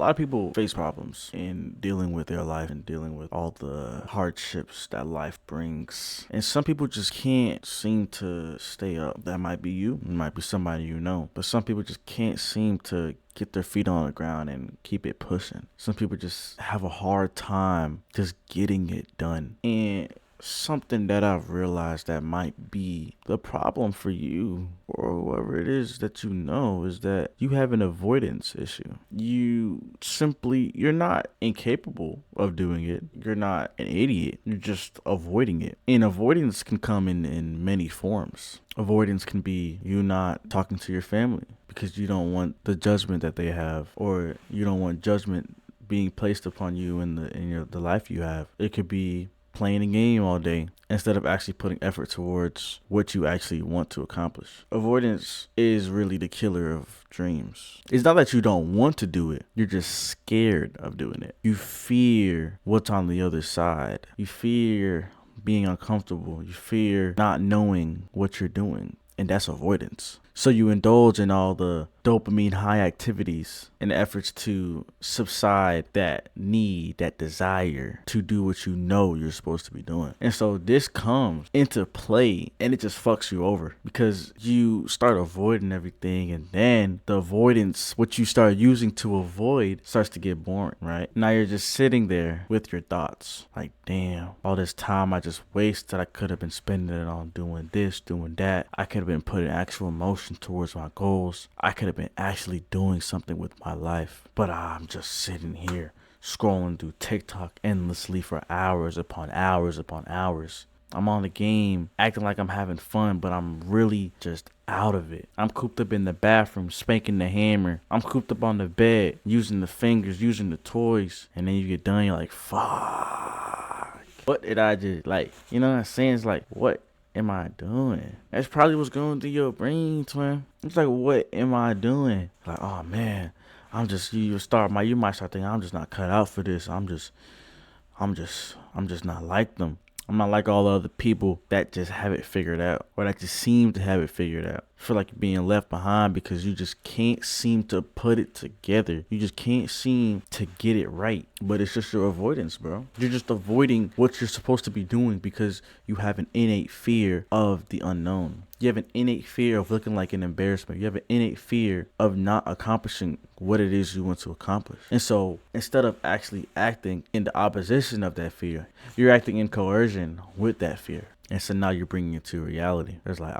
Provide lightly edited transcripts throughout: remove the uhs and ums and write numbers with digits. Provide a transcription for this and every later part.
lot of people face problems in dealing with their life and dealing with all the hardships that life brings. And some people just can't seem to stay up. That might be you. It might be somebody you know. But some people just can't seem to get their feet on the ground and keep it pushing. Some people just have a hard time just getting it done. And something that I've realized that might be the problem for you or whoever it is that you know is that you have an avoidance issue. You're not incapable of doing it. You're not an idiot. You're just avoiding it. And avoidance can come in many forms. Avoidance can be you not talking to your family because you don't want the judgment that they have, or you don't want judgment being placed upon you in the life you have. It could be playing a game all day instead of actually putting effort towards what you actually want to accomplish. Avoidance is really the killer of dreams. It's not that you don't want to do it. You're just scared of doing it. You fear what's on the other side. You fear being uncomfortable. You fear not knowing what you're doing. And that's avoidance. So you indulge in all the dopamine high activities in efforts to subside that need, that desire to do what you know you're supposed to be doing. And so this comes into play and it just fucks you over because you start avoiding everything, and then the avoidance, what you start using to avoid, starts to get boring, right? Now you're just sitting there with your thoughts like, damn, all this time I just wasted, I could have been spending it on doing this, doing that. I could have been putting actual motion towards my goals. I could have been actually doing something with my life, but I'm just sitting here scrolling through TikTok endlessly for hours upon hours upon hours. I'm on the game acting like I'm having fun, but I'm really just out of it. I'm cooped up in the bathroom spanking the hammer. I'm cooped up on the bed using the fingers, using the toys, and then you get done, you're like, fuck, what did I just, like, you know what I'm saying? It's like, what am I doing? That's probably what's going through your brain, twin. It's like, what am I doing? Like, oh man, you might start thinking, I'm just not cut out for this. I'm just not like them. I'm not like all the other people that just have it figured out, or that just seem to have it figured out. I feel like you're being left behind because you just can't seem to put it together. You just can't seem to get it right. But it's just your avoidance, bro. You're just avoiding what you're supposed to be doing because you have an innate fear of the unknown. You have an innate fear of looking like an embarrassment. You have an innate fear of not accomplishing what it is you want to accomplish. And so instead of actually acting in the opposition of that fear, you're acting in coercion with that fear. And so now you're bringing it to reality. It's like,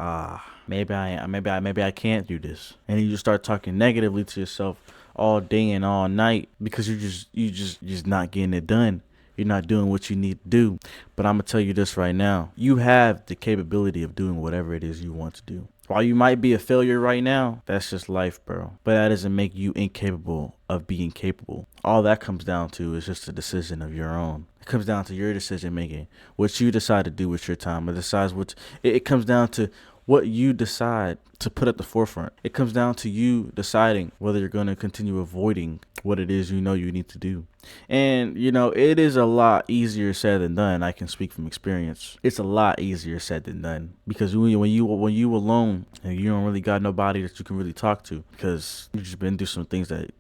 maybe I can't do this. And then you just start talking negatively to yourself all day and all night because you're just not getting it done. You're not doing what you need to do. But I'm going to tell you this right now. You have the capability of doing whatever it is you want to do. While you might be a failure right now, that's just life, bro. But that doesn't make you incapable of being capable. All that comes down to is just a decision of your own. It comes down to your decision making. What you decide to do with your time. It comes down to what you decide to put at the forefront. It comes down to you deciding whether you're going to continue avoiding what it is you know you need to do. And, it is a lot easier said than done. I can speak from experience. It's a lot easier said than done because when you alone and you don't really got nobody that you can really talk to because you've just been through some things that,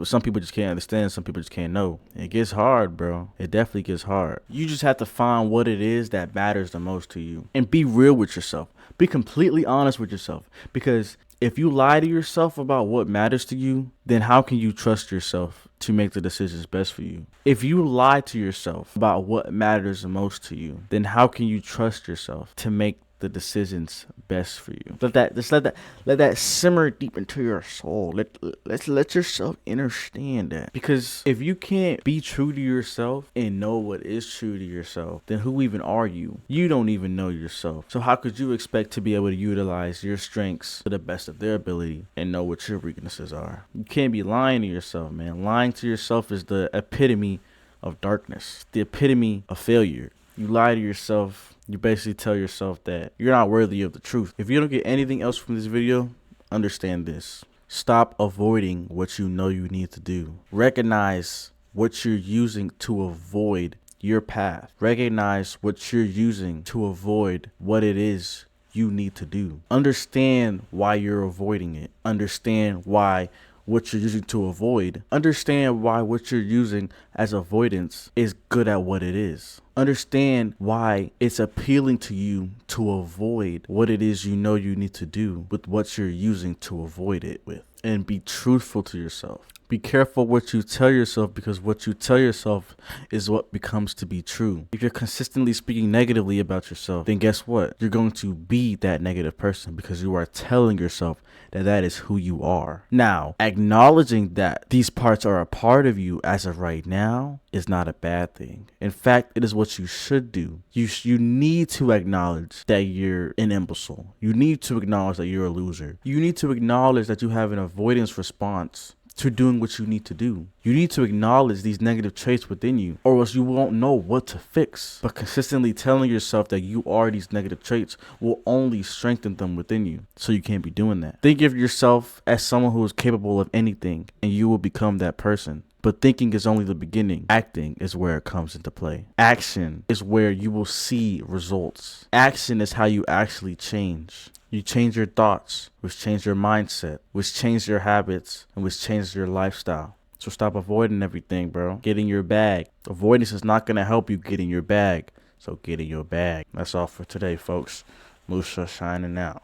some people just can't understand. Some people just can't know. It gets hard, bro. It definitely gets hard. You just have to find what it is that matters the most to you and be real with yourself. Be completely honest with yourself, because if you lie to yourself about what matters to you, then how can you trust yourself to make the decisions best for you? If you lie to yourself about what matters the most to you, then how can you trust yourself to make the decisions best for you? Let that simmer deep into your soul. Let yourself understand that. Because if you can't be true to yourself and know what is true to yourself, then who even are you? You don't even know yourself. So how could you expect to be able to utilize your strengths to the best of their ability and know what your weaknesses are? You can't be lying to yourself, man. Lying to yourself is the epitome of darkness, the epitome of failure. You lie to yourself. You basically tell yourself that you're not worthy of the truth. If you don't get anything else from this video, understand this. Stop avoiding what you know you need to do. Recognize what you're using to avoid your path. Recognize what you're using to avoid what it is you need to do. Understand why you're avoiding it. Understand why what you're using to avoid. Understand why what you're using as avoidance is good at what it is. Understand why it's appealing to you to avoid what it is you know you need to do with what you're using to avoid it with. And be truthful to yourself. Be careful what you tell yourself, because what you tell yourself is what becomes to be true. If you're consistently speaking negatively about yourself, then guess what? You're going to be that negative person, because you are telling yourself that that is who you are. Now, acknowledging that these parts are a part of you as of right now is not a bad thing. In fact, it is what you should do. You need to acknowledge that you're an imbecile. You need to acknowledge that you're a loser. You need to acknowledge that you have an avoidance response to doing what you need to do. You need to acknowledge these negative traits within you, or else you won't know what to fix. But consistently telling yourself that you are these negative traits will only strengthen them within you. So you can't be doing that. Think of yourself as someone who is capable of anything, and you will become that person. But thinking is only the beginning. Acting is where it comes into play. Action is where you will see results. Action is how you actually change. You change your thoughts, which change your mindset, which change your habits, and which changes your lifestyle. So stop avoiding everything, bro. Get in your bag. Avoidance is not going to help you get in your bag. So get in your bag. That's all for today, folks. Musha shining out.